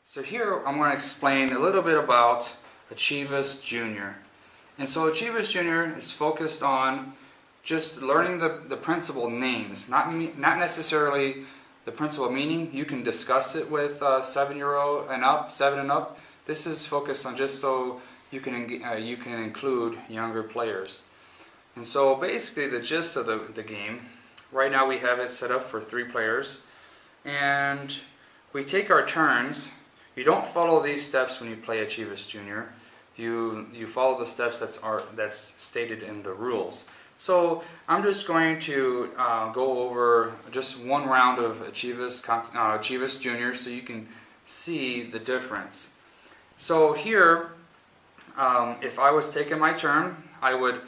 So here I'm going to explain a little bit about Achievus Junior. And so Achievus Junior is focused on just learning the principal names, not necessarily the principal meaning. You can discuss it with 7-year-old and up, 7 and up. This is focused on just so you can include younger players. And so basically the gist of the game, right now we have it set up for 3 players, and we take our turns. You don't follow these steps when you play Achievus Junior. You follow the steps that's stated in the rules. So I'm just going to go over just one round of Achievus Junior so you can see the difference. So here, if I was taking my turn, I would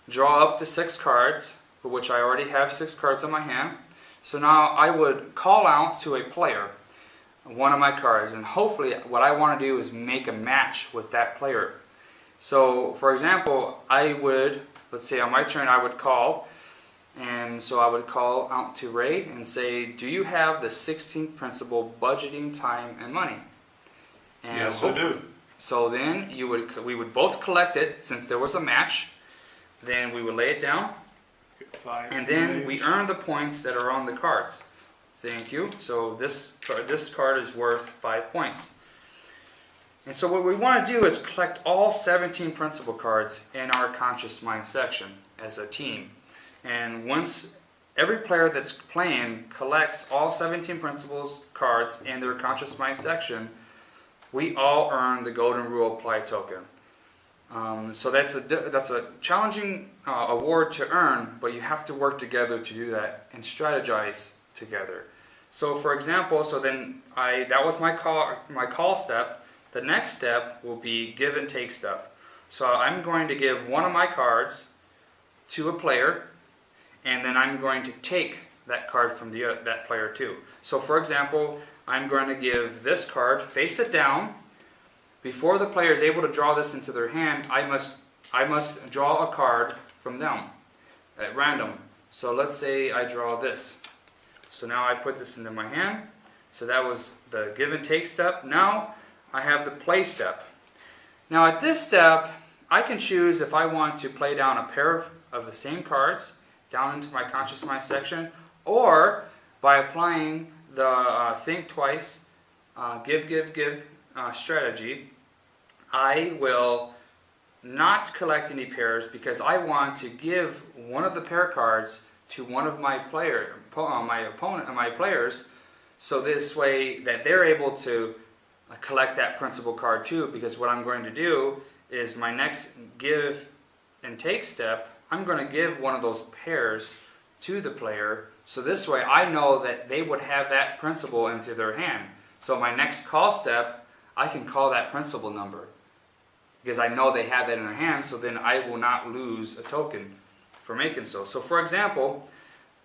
draw up to 6 cards, for which I already have 6 cards in my hand. So now I would call out to a player one of my cards, and hopefully what I want to do is make a match with that player. So for example, let's say on my turn I would call, and so I would call out to Ray and say, do you have the 16th principle, budgeting time and money? And yes, I do. So then we would both collect it, since there was a match. Then we would lay it down, and then we earn the points that are on the cards. Thank you. So this card is worth 5 points. And so what we want to do is collect all 17 principal cards in our conscious mind section as a team. And once every player that's playing collects all 17 principles cards in their conscious mind section, we all earn the golden rule apply token. So that's a challenging award to earn, but you have to work together to do that and strategize together. So for example, that was my call step. The next step will be give and take step. So I'm going to give one of my cards to a player, and then I'm going to take that card from that player too. So for example, I'm going to give this card, face it down. Before the player is able to draw this into their hand, I must draw a card from them at random. So let's say I draw this. So now I put this into my hand. So that was the give and take step. Now I have the play step. Now at this step, I can choose if I want to play down a pair of the same cards down into my conscious mind section, or by applying the think twice, give strategy, I will not collect any pairs because I want to give one of the pair cards to one of my players, so this way that they're able to collect that principal card too, because what I'm going to do is my next give and take step, I'm going to give one of those pairs to the player, so this way I know that they would have that principal into their hand. So my next call step, I can call that principal number because I know they have that in their hand, so then I will not lose a token for making so. So for example,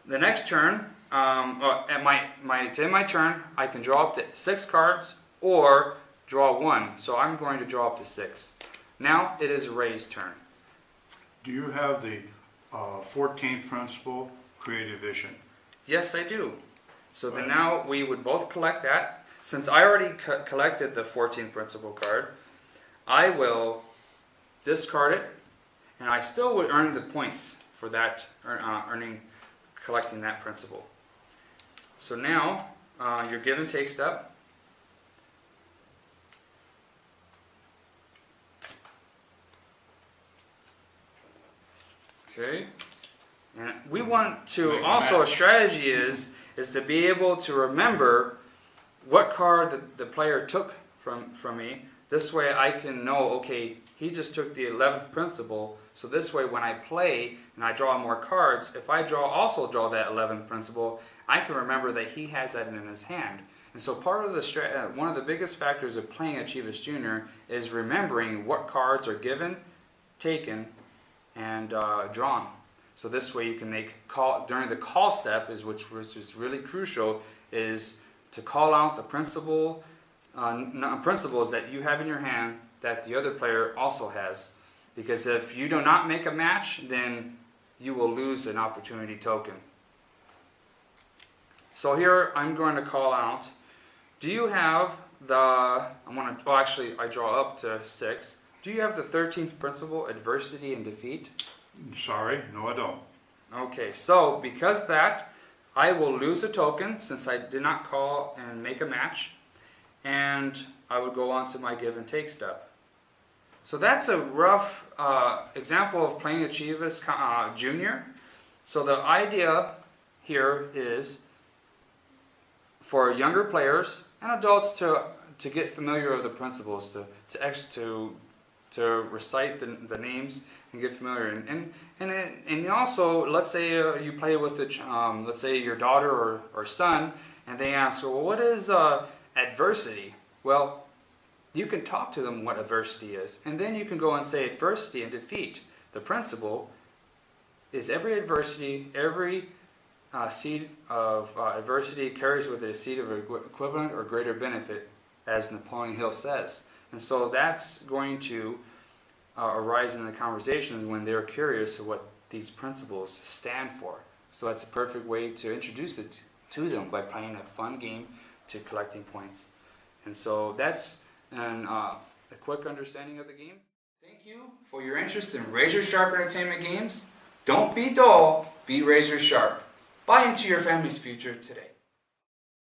the next turn, in my turn, I can draw up to 6 cards or draw 1. So I'm going to draw up to 6. Now it is Ray's turn. Do you have the 14th principle, creative vision? Yes, I do. So then now we would both collect that. Since I already collected the 14th principle card, I will discard it, and I still would earn the points for that, collecting that principle. So now, your give and take step. Okay, and we want to also, a strategy is to be able to remember what card the player took from me. This way I can know, okay, he just took the 11th principle, so this way when I play and I draw more cards, if I also draw that 11th principle, I can remember that he has that in his hand. And so part of one of the biggest factors of playing Achievus Junior is remembering what cards are given, taken, and drawn. So this way you can make during the call step, which is really crucial, is to call out the principles that you have in your hand that the other player also has. Because if you do not make a match, then you will lose an opportunity token. So here I'm going to call out, do you have actually I draw up to 6. Do you have the 13th principle, adversity and defeat? Sorry, no I don't. Okay, so because of that, I will lose a token since I did not call and make a match, and I would go on to my give and take step. So that's a rough example of playing Achievus Junior. So the idea here is for younger players and adults to get familiar with the principles, to recite the names and get familiar. And also, let's say you play with let's say your daughter or son, and they ask, well, what is adversity? Well, you can talk to them what adversity is, and then you can go and say adversity and defeat. The principle is every adversity, every seed of adversity carries with it a seed of equivalent or greater benefit, as Napoleon Hill says. And so that's going to arise in the conversations when they're curious of what these principles stand for. So that's a perfect way to introduce it to them by playing a fun game to collecting points. And so that's a quick understanding of the game. Thank you for your interest in Razor Sharp Entertainment Games. Don't be dull, be razor sharp. Buy into your family's future today.